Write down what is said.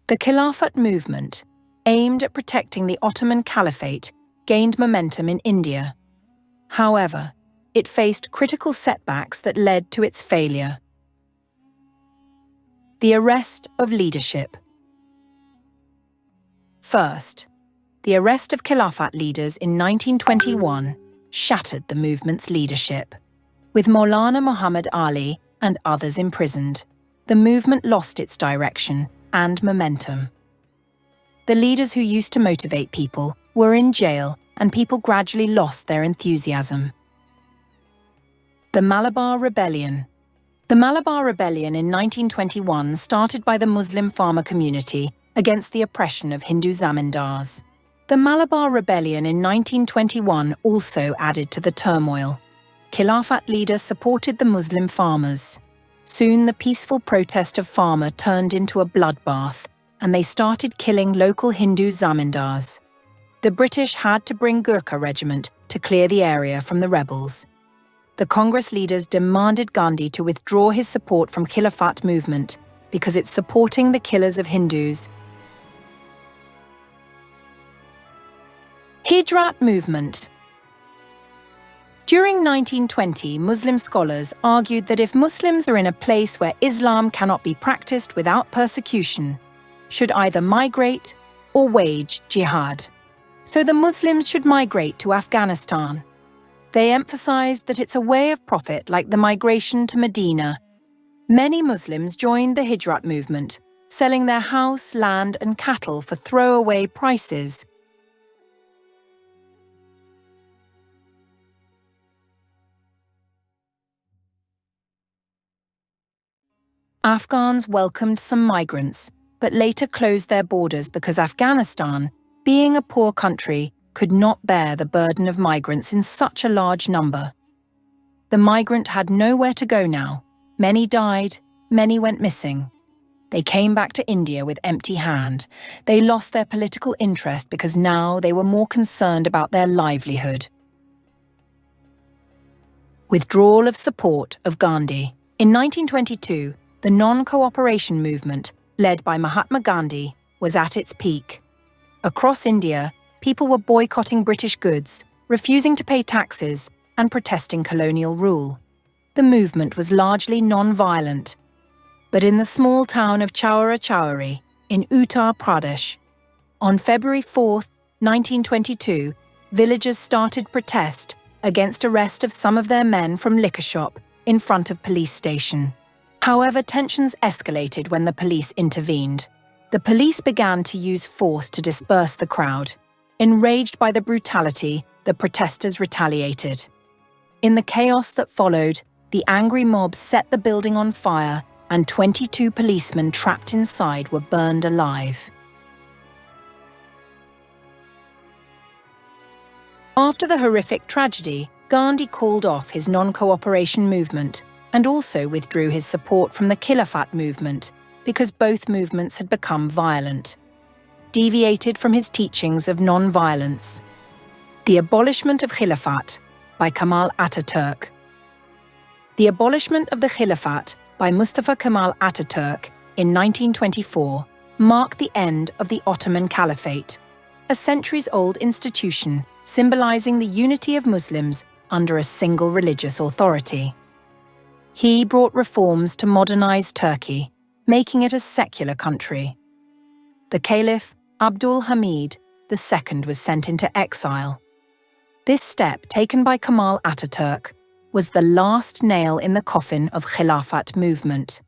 The Khilafat movement, aimed at protecting the Ottoman Caliphate, gained momentum in India. However, it faced critical setbacks that led to its failure. The arrest of leadership. First, the arrest of Khilafat leaders in 1921 shattered the movement's leadership. With Maulana Muhammad Ali and others imprisoned, the movement lost its direction and momentum. The leaders who used to motivate people were in jail, and people gradually lost their enthusiasm. The Malabar Rebellion. The Malabar Rebellion in 1921 started by the Muslim farmer community against the oppression of Hindu zamindars. The Malabar Rebellion in 1921 also added to the turmoil. Khilafat leaders supported the Muslim farmers. Soon the peaceful protest of farmer turned into a bloodbath, and they started killing local Hindu zamindars. The British had to bring Gurkha regiment to clear the area from the rebels. The Congress leaders demanded Gandhi to withdraw his support from Khilafat movement because it's supporting the killers of Hindus. Hijrat Movement. During 1920, Muslim scholars argued that if Muslims are in a place where Islam cannot be practiced without persecution, should either migrate or wage jihad. So the Muslims should migrate to Afghanistan. They emphasized that it's a way of profit like the migration to Medina. Many Muslims joined the Hijrat movement, selling their house, land, and cattle for throwaway prices. Afghans welcomed some migrants, but later closed their borders because Afghanistan, being a poor country, could not bear the burden of migrants in such a large number. The migrant had nowhere to go now. Many died, many went missing. They came back to India with empty hand. They lost their political interest because now they were more concerned about their livelihood. Withdrawal of support of Gandhi. In 1922, the non-cooperation movement, led by Mahatma Gandhi, was at its peak. Across India, people were boycotting British goods, refusing to pay taxes, and protesting colonial rule. The movement was largely non-violent. But in the small town of Chowra Chowri, in Uttar Pradesh, on February 4, 1922, villagers started protest against arrest of some of their men from liquor shop in front of police station. However, tensions escalated when the police intervened. The police began to use force to disperse the crowd. Enraged by the brutality, the protesters retaliated. In the chaos that followed, the angry mob set the building on fire, and 22 policemen trapped inside were burned alive. After the horrific tragedy, Gandhi called off his non-cooperation movement and also withdrew his support from the Khilafat movement because both movements had become violent. Deviated from his teachings of non-violence. The Abolishment of Khilafat by Kemal Ataturk. The abolishment of the Khilafat by Mustafa Kemal Ataturk in 1924 marked the end of the Ottoman Caliphate, a centuries-old institution symbolizing the unity of Muslims under a single religious authority. He brought reforms to modernize Turkey, making it a secular country. The Caliph Abdul Hamid II was sent into exile. This step, taken by Kemal Ataturk, was the last nail in the coffin of Khilafat movement.